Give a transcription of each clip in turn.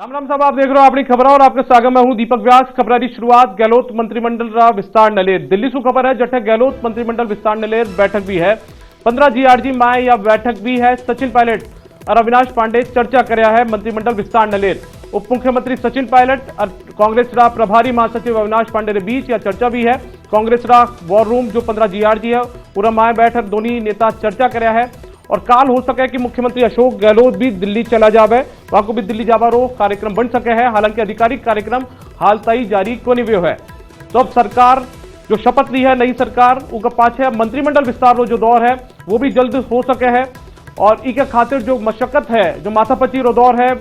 राम राम साहब, आप देख रहे हो अपनी खबर और आपका स्वागत। मैं हूं दीपक व्यास। खबर की शुरुआत गहलोत मंत्रिमंडल का विस्तार नलेर दिल्ली से खबर है। जठे गहलोत मंत्रिमंडल विस्तार नलेर बैठक भी है। 15 जीआरजी माए या बैठक भी है। सचिन पायलट और अविनाश पांडे चर्चा करया है मंत्रिमंडल विस्तार नलेर। उप मुख्यमंत्री सचिन पायलट और कांग्रेस प्रभारी महासचिव अविनाश पांडे के बीच यह चर्चा भी है। कांग्रेस वॉर रूम जो 15 जीआरजी है पूरा माए बैठक दोनों नेता चर्चा करया है और काल हो सके कि मुख्यमंत्री अशोक गहलोत भी दिल्ली चला जावे, वहां को भी दिल्ली जावा रो कार्यक्रम बन सके है। हालांकि आधिकारिक कार्यक्रम हाल तई जारी को नहीं है। तो अब सरकार जो शपथ ली है नई सरकार उनका पाछे मंत्रिमंडल विस्तार रो जो दौर है वो भी जल्द हो सके है और इके खातिर जो मशक्कत है जो माथापच्ची रो दौर है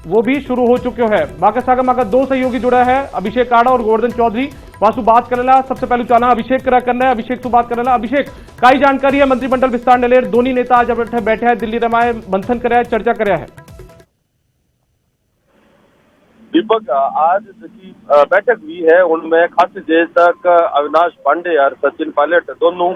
वो भी शुरू हो चुके है। बाकी सागर माका दो सहयोगी जुड़ा है, अभिषेक काड़ा और गोवर्धन चौधरी। वासु बात करेला सबसे पहले चाला अभिषेक करा करना है। अभिषेक से बात करेला। अभिषेक काई जानकारी है मंत्रिमंडल विस्तार नलेर दोनों नेता आज बैठे हैं दिल्ली रमाए मंथन कराया चर्चा कराया है। दीपक आज की बैठक हुई है उनमें खासी देर तक अविनाश पांडे और सचिन पायलट दोनों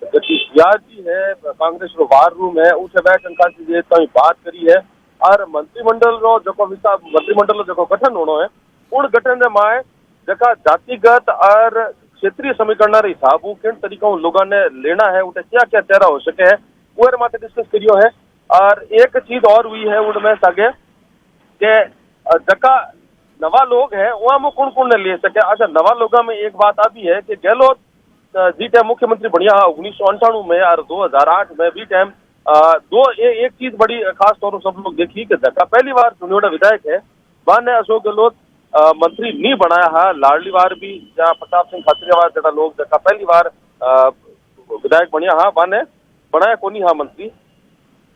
जीआरजी है कांग्रेस रो वार रूम है उसे बैठ खासी देर तक बात करी है और मंत्रिमंडल रो जो विस्तार मंत्रिमंडल जो गठन होनो है उन गठन माए जका जातिगत और क्षेत्रीय समीकरण हिसाब किन तरीका लोगों ने लेना है उठे क्या क्या चेहरा हो सके है वो माथे डिस्कस करियो है। और एक चीज और हुई है उनमें सगे के जका नवा लोग है वहां में कौन कौन ने ले सके। अच्छा, नवा लोगों में एक बात आती है कि गहलोत जी टाइम मुख्यमंत्री बढ़िया 1998 में और 2008 में भी टाइम एक चीज बड़ी खास तौर पर सब लोग देखी कि जका पहली बार चुनियोड़ा विधायक है वहां ने अशोक गहलोत मंत्री नहीं बनाया है। लाडली बार भी जहाँ प्रताप सिंह खाचरियावास जरा लोग जगह पहली बार विधायक बनिया हाँ वाने बनाया कोनी हाँ मंत्री।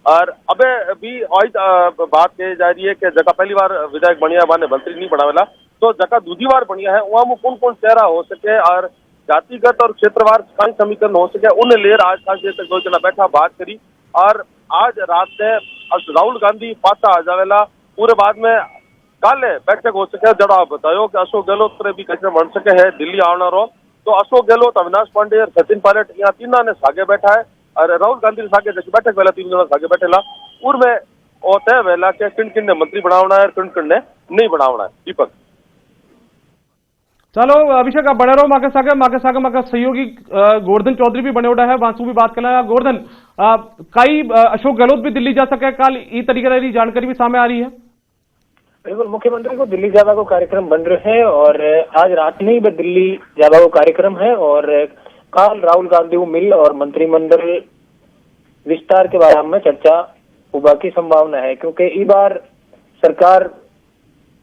और अबे भी बात कही जा रही है कि जगह पहली बार विधायक बनिया वाने मंत्री नहीं बनावेला तो जगह दूसरी बार बनिया है वहां में कौन कौन चेहरा हो सके और जातिगत और क्षेत्रवार कई समीकरण हो सके उन लेर आज खास देर तक दो जना बैठा बात करी। और आज रात में राहुल गांधी पाता आ जावेला पूरे बाद में काले बैठक हो सके जरा आप बताओ कि अशोक गहलोत भी कैसे बन सके है दिल्ली आना रो तो अशोक गहलोत अविनाश पांडे और सचिन पायलट यहाँ तीनों ने सागे बैठा है और राहुल गांधी ने सागे बैठक वेला तीन जना सागे बैठेला में तय वेला के किन किन ने मंत्री बनावना है किन किन ने नहीं बनावना है। दीपक चलो अभिषेक आप बने रहो माके सागे माका सहयोगी गोवर्धन चौधरी भी बने उड़ा है वासु भी बात करना है। गोवर्धन कई अशोक गहलोत भी दिल्ली जा सके काल ई तरीके की जानकारी भी सामने आ रही है। बिल्कुल, मुख्यमंत्री को दिल्ली जावा को कार्यक्रम बन रहे हैं और आज रात में ही दिल्ली जावा को कार्यक्रम है और कल राहुल गांधी को मिल और मंत्रिमंडल विस्तार के बारे में चर्चा होगा की संभावना है क्योंकि इस बार सरकार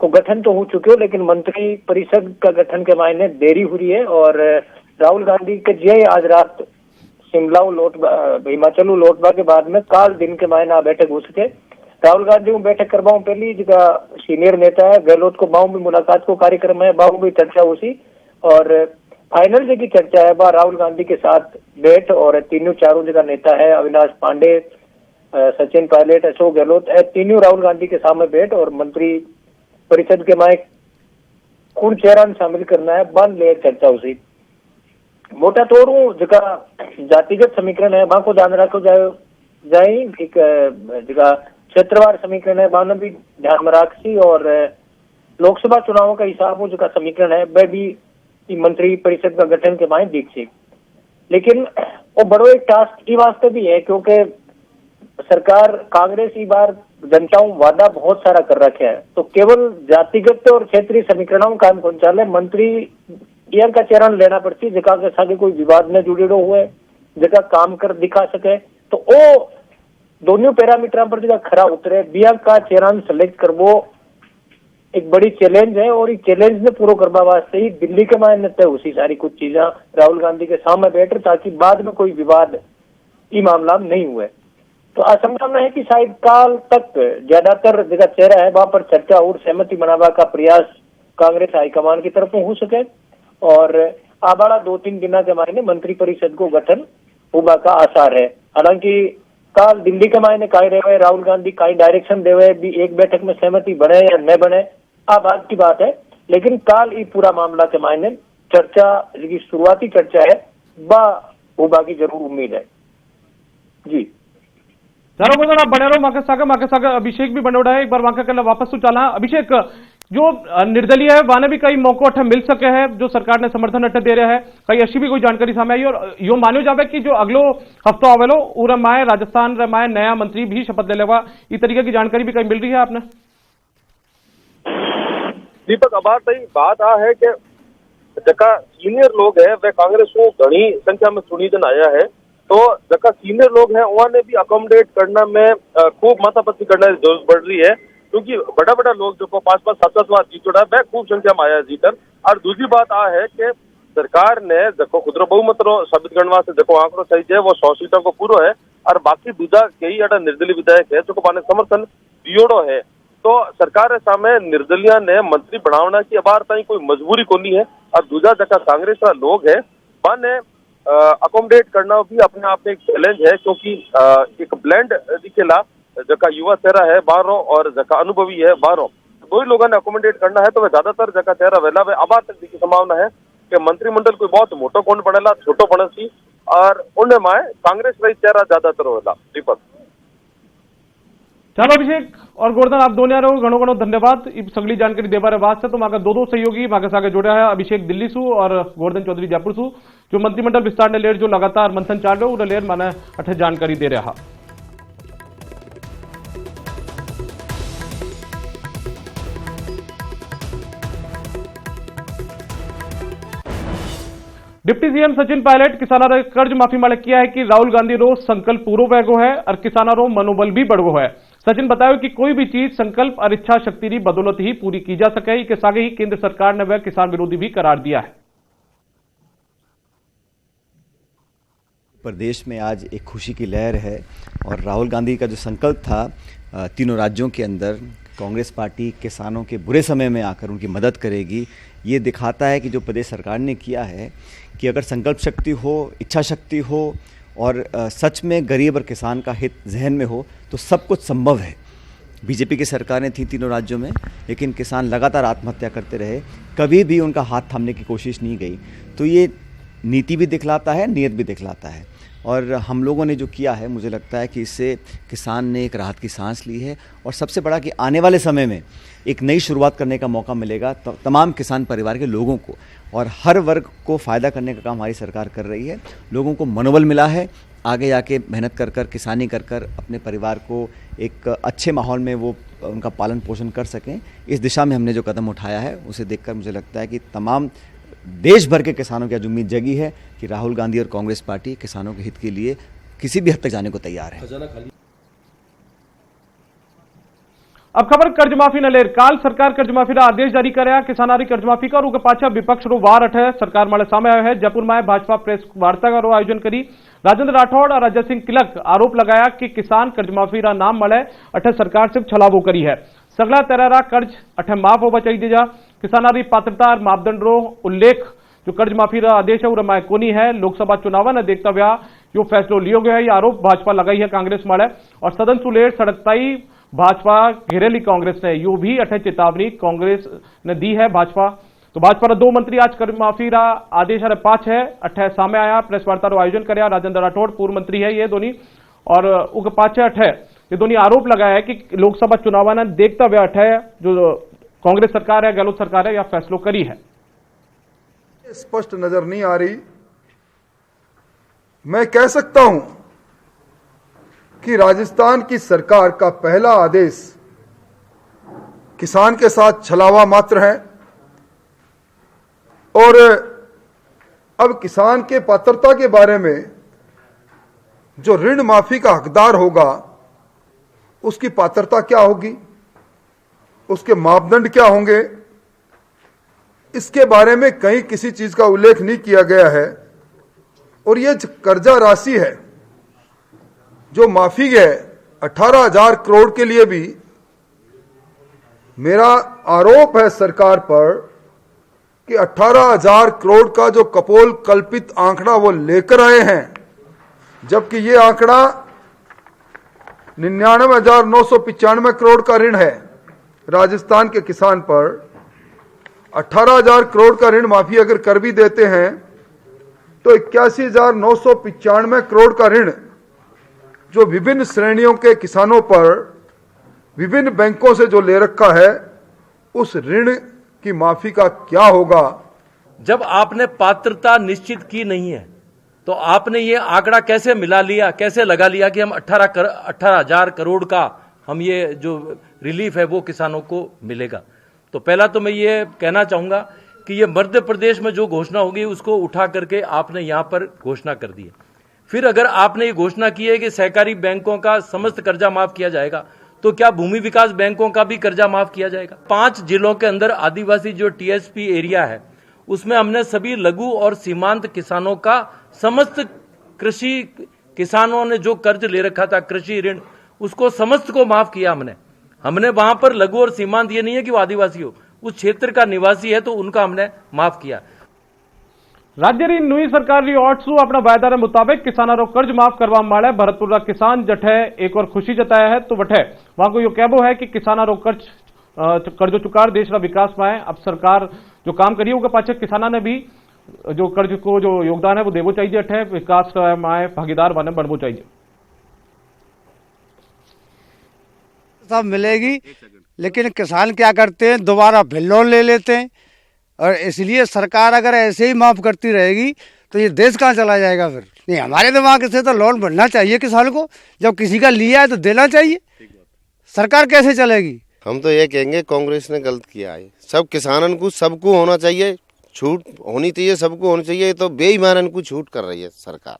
को गठन तो हो चुके हो लेकिन मंत्री परिषद का गठन के मायने देरी हुई है और राहुल गांधी के जे आज रात शिमला हिमाचल लौटवा के बाद में काल दिन के मायने बैठक हो सके। राहुल गांधी को बैठक करवाऊ पहली जगह सीनियर नेता है गहलोत को बाहू भी मुलाकात को कार्यक्रम है बाहू भी चर्चा उसी और फाइनल जगह चर्चा है बाहर राहुल गांधी के साथ बैठ और तीनों चारों जगह नेता है अविनाश पांडे सचिन पायलट अशोक गहलोत तीनों राहुल गांधी के सामने बैठ और मंत्री परिषद के माए कौन चेहरा शामिल करना है बन ले चर्चा उसी मोटा तौर जगह जातिगत समीकरण है वहां को ध्यान रखो जाए एक जगह क्षेत्रवार समीकरण है वहां भी ध्यान में रखी और लोकसभा चुनावों का हिसाब जो समीकरण है वह भी मंत्री परिषद का गठन के मायने दीक्षित लेकिन वो बड़ो एक टास्क वास्ते भी है क्योंकि सरकार कांग्रेस इस बार जनताओं वादा बहुत सारा कर रखे है तो केवल जातिगत और क्षेत्रीय समीकरणों का काम पहुंचाले मंत्री यह का चरण लेना पड़ती जगह के साथ कोई विवाद न जुड़े हुए जगह काम कर दिखा सके तो वो दोनों पैरामीटर पर जगह खरा उतरे बिया का चरण सेलेक्ट कर वो एक बड़ी चैलेंज है और इस चैलेंज ने पूरा करवा वास्ते ही दिल्ली के मायने तय उसी सारी कुछ चीजें राहुल गांधी के सामने बैठ ताकि बाद में कोई विवाद ये मामला नहीं हुए। तो आशंका है कि शायद काल तक ज्यादातर जगह चेहरा है वहां पर चर्चा और सहमति बनावा का प्रयास कांग्रेस हाईकमान की तरफ हो सके और आबाड़ा 2-3 दिन के मायने मंत्री परिषद को गठन होगा का आसार है। हालांकि काल दिल्ली के मायने काई रहे राहुल गांधी काई डायरेक्शन देवे भी एक बैठक में सहमति बने या न बने बात की बात है लेकिन काल ये पूरा मामला के मायने चर्चा की शुरुआती चर्चा है बा होगा की जरूर उम्मीद है। जी आप बने रहो माके सागर अभिषेक भी बने है एक बार वहां का वापस तो चला अभिषेक जो निर्दलीय है वहां भी कई मौकों अठे मिल सके हैं जो सरकार ने समर्थन अठे दे रहे हैं कई अच्छी भी कोई जानकारी सामने आई और यो मानो जावे कि जो अगलो हफ्तो आवेलो उरे माए राजस्थान रे माए नया मंत्री भी शपथ ले लेवा इस तरीके की जानकारी भी कहीं मिल रही है आपने दीपक अबार तई बात आ है कि जका सीनियर लोग है वे कांग्रेस को घनी संख्या में चुनीजन आया है तो जका सीनियर लोग हैं उन्होंने भी अकोमोडेट करना में खूब माथापच्ची करने की जरूरत पड़ रही है क्योंकि बड़ा बड़ा लोग जो 5-5 7-7 बार जीत चुका है खूब संख्या में आया जीतर और दूसरी बात आ है कि सरकार ने जो खुदरो बहुमत साबित करने वास्ते जो आंकड़ो सही है वो 100 सीटों को पूरा है और बाकी दूजा कई अड़ा निर्दलीय विधायक है जो पाने समर्थन दियोड़ो है तो सरकार सामने निर्दलिया ने मंत्री बनावना की अबार तई कोई मजबूरी कोनी है और दूजा जका कांग्रेस का लोग है माने अकोमोडेट करना भी अपने आप में एक चैलेंज है क्योंकि एक ब्लेंड दिखेला जका युवा चेहरा है बाहरों और जका अनुभवी है बाहरों दो ही लोगों ने अकोमोडेट करना है तो वह ज्यादातर जका चेहरा वेला वे अबार तक की संभावना है कि मंत्रिमंडल कोई बहुत मोटो कौन बनेला छोटो बने सी और उनमें माए कांग्रेस रही चेहरा ज्यादातर होगा दीपक चलो अभिषेक और गोवर्धन आप दोनों रहो घणो घणो धन्यवाद सगली जानकारी देवा बात से तो माका दो सहयोगी माके सागे जोड़ा है अभिषेक दिल्ली सु और गोवर्धन चौधरी जयपुर सु जो मंत्रिमंडल विस्तार ने लेर जो लगातार मंथन चाल रहे उन्हें लेर माने अठे जानकारी दे रहा डिप्टी सीएम सचिन पायलट किसाना रो कर्ज माफी माले किया है कि राहुल गांधी रो संकल्प पूरो वेगो है और किसाना रो मनोबल भी बढ़गो है सचिन बताया कि कोई भी चीज संकल्प और इच्छा शक्ति की बदौलत ही पूरी की जा सके इसके आगे ही केंद्र सरकार ने वह किसान विरोधी भी करार दिया है प्रदेश में आज एक खुशी की लहर है और राहुल गांधी का जो संकल्प था तीनों राज्यों के अंदर कांग्रेस पार्टी किसानों के बुरे समय में आकर उनकी मदद करेगी ये दिखाता है कि जो प्रदेश सरकार ने किया है कि अगर संकल्प शक्ति हो इच्छा शक्ति हो और सच में गरीब और किसान का हित जहन में हो तो सब कुछ संभव है। बीजेपी की सरकारें थी तीनों राज्यों में लेकिन किसान लगातार आत्महत्या करते रहे कभी भी उनका हाथ थामने की कोशिश नहीं गई तो ये नीति भी दिखलाता है नीयत भी दिखलाता है और हम लोगों ने जो किया है मुझे लगता है कि इससे किसान ने एक राहत की सांस ली है और सबसे बड़ा कि आने वाले समय में एक नई शुरुआत करने का मौका मिलेगा तमाम किसान परिवार के लोगों को और हर वर्ग को फ़ायदा करने का काम हमारी सरकार कर रही है। लोगों को मनोबल मिला है आगे जाके मेहनत कर कर किसानी कर कर अपने परिवार को एक अच्छे माहौल में वो उनका पालन पोषण कर सकें। इस दिशा में हमने जो कदम उठाया है उसे देखकर मुझे लगता है कि तमाम देश भर के किसानों की आज उम्मीद जगी है कि राहुल गांधी और कांग्रेस पार्टी किसानों के हित के लिए किसी भी हद तक जाने को तैयार है। अब खबर कर्ज माफी न लेर काल सरकार कर्ज माफी का आदेश जारी कराया किसानारी कर्ज माफी का और पाछा विपक्ष रो वार अठे सरकार माले सामने आयो है। जयपुर में भाजपा प्रेस वार्ता का आयोजन करी राजेंद्र राठौड़ और अजय सिंह किलक आरोप लगाया कि किसान कर्ज माफी का नाम मले अठे सरकार सिर्फ छलावो करी है सगला तरह कर्ज अठे माफ होना चाहिए जा किसानारी पात्रता और मापदंड रो उल्लेख जो कर्ज माफी का आदेश है माय कोनी है। लोकसभा चुनाव ने देखता हुआ यो फैसलो लियो गया है ये आरोप भाजपा लगाई है कांग्रेस माले और सदन सुलेर सड़कताई भाजपा घेरेली कांग्रेस ने यू भी अठे चेतावनी कांग्रेस ने दी है भाजपा तो भाजपा रा दो मंत्री आज कर्ज माफी रा आदेश पांच है अठे सामने आया प्रेस वार्ता रो आयोजन कराया राजेंद्र राठौड़ पूर्व मंत्री है ये दोनों और उनके पाछे अठे ये दोनों आरोप लगाया है कि लोकसभा चुनाव ने देखता हुआ अठे जो कांग्रेस सरकार है गहलोत सरकार है या फैसलो करी है स्पष्ट नजर नहीं आ रही। मैं कह सकता हूं कि राजस्थान की सरकार का पहला आदेश किसान के साथ छलावा मात्र है और अब किसान के पात्रता के बारे में जो ऋण माफी का हकदार होगा उसकी पात्रता क्या होगी उसके मापदंड क्या होंगे इसके बारे में कहीं किसी चीज का उल्लेख नहीं किया गया है और ये कर्जा राशि है जो माफी है 18,000 करोड़ के लिए भी मेरा आरोप है सरकार पर कि 18,000 करोड़ का जो कपोल कल्पित आंकड़ा वो लेकर आए हैं जबकि ये आंकड़ा 99,995 करोड़ का ऋण है राजस्थान के किसान पर। 18,000 करोड़ का ऋण माफी अगर कर भी देते हैं तो 81,995 करोड़ का ऋण जो विभिन्न श्रेणियों के किसानों पर विभिन्न बैंकों से जो ले रखा है, उस ऋण की माफी का क्या होगा? जब आपने पात्रता निश्चित की नहीं है तो आपने ये आंकड़ा कैसे मिला लिया, कैसे लगा लिया कि हम 18,000 करोड़ का हम ये जो रिलीफ है वो किसानों को मिलेगा? तो पहला तो मैं ये कहना चाहूंगा कि ये मध्य प्रदेश में जो घोषणा होगी उसको उठा करके आपने यहां पर घोषणा कर दी है। फिर अगर आपने ये घोषणा की है कि सहकारी बैंकों का समस्त कर्जा माफ किया जाएगा, तो क्या भूमि विकास बैंकों का भी कर्जा माफ किया जाएगा? 5 जिलों के अंदर आदिवासी जो टीएसपी एरिया है उसमें हमने सभी लघु और सीमांत किसानों का समस्त कृषि किसानों ने जो कर्ज ले रखा था कृषि ऋण, उसको समस्त को माफ किया हमने वहां पर लघु और सीमांत ये नहीं है कि वो आदिवासी हो, उस क्षेत्र का निवासी है तो उनका हमने माफ किया। राज्य नई सरकार अपना वायदा मुताबिक किसानों कर्ज माफ करवा माड़े भरतपुर किसान जठे एक और खुशी जताया है तो वठे वहां को यो कहबो है कि किसानों कर्जो चुकार देश का विकास में है। अब सरकार जो काम करी है पाछे किसाना ने भी जो कर्ज को जो योगदान है वो देवो चाहिए, अठे विकास में भागीदार बनबो चाहिए। सब मिलेगी, लेकिन किसान क्या करते हैं, दोबारा फिर लोन ले लेते हैं, और इसलिए सरकार अगर ऐसे ही माफ करती रहेगी तो ये देश कहाँ चला जाएगा? फिर नहीं, हमारे दिमाग से तो लोन बनना चाहिए किसान को, जब किसी का लिया है तो देना चाहिए। सरकार कैसे चलेगी? हम तो ये कहेंगे कांग्रेस ने गलत किया है। सब किसानों को सबको होना चाहिए, छूट होनी चाहिए, सबको होनी चाहिए। तो बेईमानन को छूट कर रही है सरकार।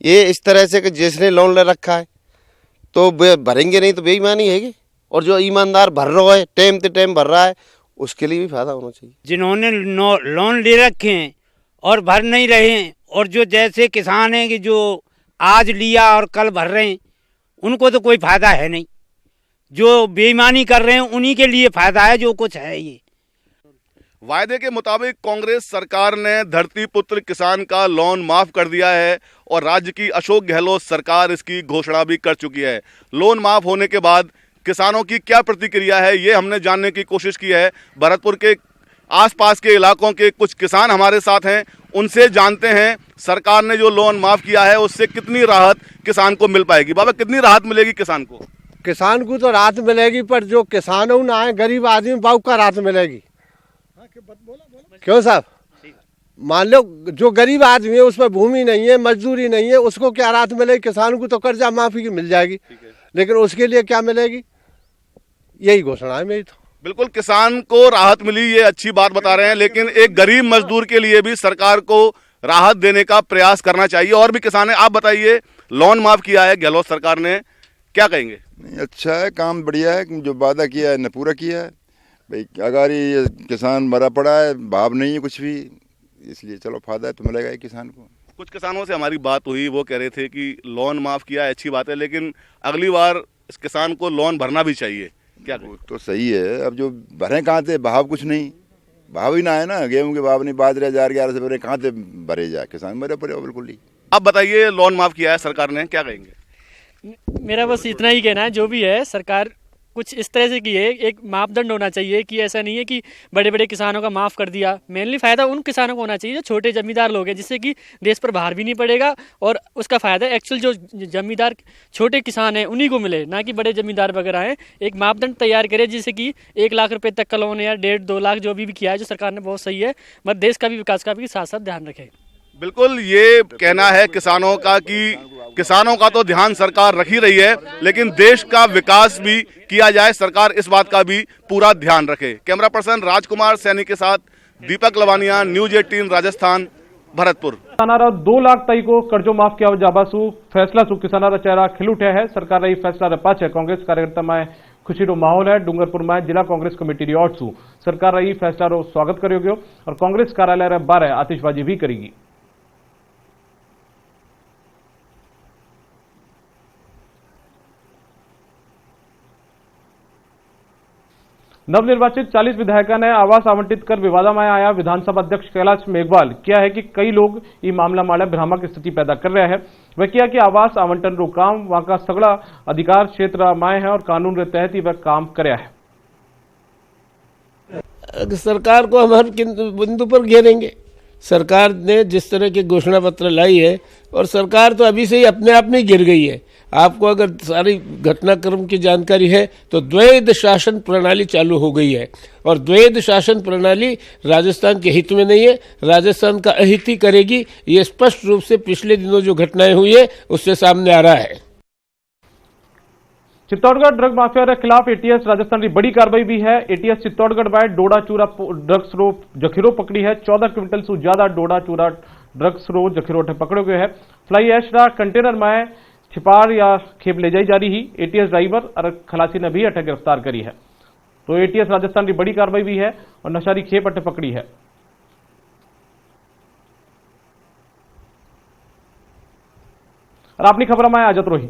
ये इस तरह से कि जिसने लोन ले रखा है तो भरेंगे नहीं तो बेईमानी है, और जो ईमानदार भर रहा है टाइम पे टाइम भर रहा है उसके लिए भी फायदा होना चाहिए। जिन्होंने लोन ले रखे हैं और भर नहीं रहे हैं, और जो जैसे किसान हैं कि जो आज लिया और कल भर रहे हैं, उनको तो कोई फायदा है नहीं। जो बेईमानी कर रहे हैं उन्हीं के लिए फायदा है, जो कुछ है। ये वायदे के मुताबिक कांग्रेस सरकार ने धरती पुत्र किसान का लोन माफ कर दिया है और राज्य की अशोक गहलोत सरकार इसकी घोषणा भी कर चुकी है। लोन माफ होने के बाद किसानों की क्या प्रतिक्रिया है ये हमने जानने की कोशिश की है। भरतपुर के आसपास के इलाकों के कुछ किसान हमारे साथ हैं, उनसे जानते हैं सरकार ने जो लोन माफ किया है उससे कितनी राहत किसान को मिल पाएगी। बाबा, कितनी राहत मिलेगी किसान को? किसान को तो राहत मिलेगी, पर जो किसानों ना आए गरीब आदमी बाबू का राहत मिलेगी। क्यों साहब? मान लो जो गरीब आदमी है उसमें भूमि नहीं है, मजदूरी नहीं है, उसको क्या राहत मिलेगी? किसान को तो कर्जा माफी की मिल जाएगी, लेकिन उसके लिए क्या मिलेगी? यही घोषणा है मेरी। तो बिल्कुल किसान को राहत मिली, ये अच्छी बात बता रहे हैं, लेकिन एक गरीब मजदूर के लिए भी सरकार को राहत देने का प्रयास करना चाहिए। और भी किसान है, आप बताइए, लोन माफ किया है गहलोत सरकार ने, क्या कहेंगे? नहीं, अच्छा है, काम बढ़िया है, जो वादा किया है न पूरा किया है भाई। अगर ये किसान मरा पड़ा है, भाव नहीं है कुछ भी, इसलिए चलो फायदा तो मिलेगा ही किसान को। कुछ किसानों से हमारी बात हुई, वो कह रहे थे कि लोन माफ किया है अच्छी बात है, लेकिन अगली बार इस किसान को लोन भरना भी चाहिए। क्या वो तो सही है, अब जो भरे कहाँ थे, भाव कुछ नहीं, भाव ही ना है ना, गेहूं के भाव नहीं, बाजरे 1011 से भरे कहाँ से भरे जाए, किसान मरे पड़े बिल्कुल ही। आप बताइए, लोन माफ किया है सरकार ने, क्या कहेंगे? मेरा बस इतना ही कहना है, जो भी है सरकार कुछ इस तरह से की है, एक मापदंड होना चाहिए कि ऐसा नहीं है कि बड़े बड़े किसानों का माफ़ कर दिया। मेनली फ़ायदा उन किसानों को होना चाहिए जो छोटे जमींदार लोग हैं, जिससे कि देश पर भार भी नहीं पड़ेगा और उसका फ़ायदा एक्चुअल जो जमींदार छोटे किसान हैं उन्हीं को मिले, ना कि बड़े जमींदार वगैरह हैं। एक मापदंड तैयार करें जिससे कि 1 लाख रुपये तक का लोन या 1.5-2 लाख जो भी किया है जो सरकार ने, बहुत सही है, मगर देश का भी विकास का भी साथ साथ ध्यान रखें। बिल्कुल, ये कहना है किसानों का कि किसानों का तो ध्यान सरकार रख ही रही है, लेकिन देश का विकास भी किया जाए, सरकार इस बात का भी पूरा ध्यान रखे। कैमरा पर्सन राजकुमार सैनी के साथ दीपक लवानिया, न्यूज 18 राजस्थान, भरतपुर। किसानारा 2 लाख तई को कर्जो माफ किया जाबासु फैसला सु किसानारा चेहरा खिल उठे है। सरकार रही फैसला रे पाछे कांग्रेस कार्यकर्ता में खुशी रो माहौल है। डूंगरपुर में जिला कांग्रेस कमेटी री ओर सु सरकार रही फैसला रो स्वागत करियो गयो और कांग्रेस कार्यालय रे बारे आतिशबाजी भी करेगी। नवनिर्वाचित 40 विधायकों ने आवास आवंटित कर विवादा में आया। विधानसभा अध्यक्ष कैलाश मेघवाल क्या है कि कई लोग ये मामला माड़े भ्रामक स्थिति पैदा कर रहे हैं। वह किया कि आवास आवंटन रो काम वहां का सगड़ा अधिकार क्षेत्र में है और कानून के तहत ही वह काम कराया है। सरकार को हम हर बिंदु पर घेरेंगे, सरकार ने जिस तरह के घोषणा पत्र लाई है, और सरकार तो अभी से ही अपने आप में गिर गई है। आपको अगर सारी घटनाक्रम की जानकारी है तो द्वैध शासन प्रणाली चालू हो गई है, और द्वैध शासन प्रणाली राजस्थान के हित में नहीं है, राजस्थान का अहित ही करेगी। ये स्पष्ट रूप से पिछले दिनों जो घटनाएं हुई है उससे सामने आ रहा है। चित्तौड़गढ़ ड्रग माफिया के खिलाफ एटीएस राजस्थान की बड़ी कार्रवाई भी है। एटीएस चित्तौड़गढ़ में डोडा चूरा ड्रग्स रो जखीरो पकड़ी है। 14 क्विंटल से ज्यादा डोडा चूरा ड्रग्स रो जखीरो पकड़े गए हैं। फ्लाई ऐश कंटेनर में छिपार या खेप ले जाई जा रही ही। एटीएस ड्राइवर और खलासी ने भी अटक गिरफ्तार करी है। तो एटीएस राजस्थान की बड़ी कार्रवाई भी है और नशारी खेप अटक पकड़ी है। और अपनी खबर में आजत रोही।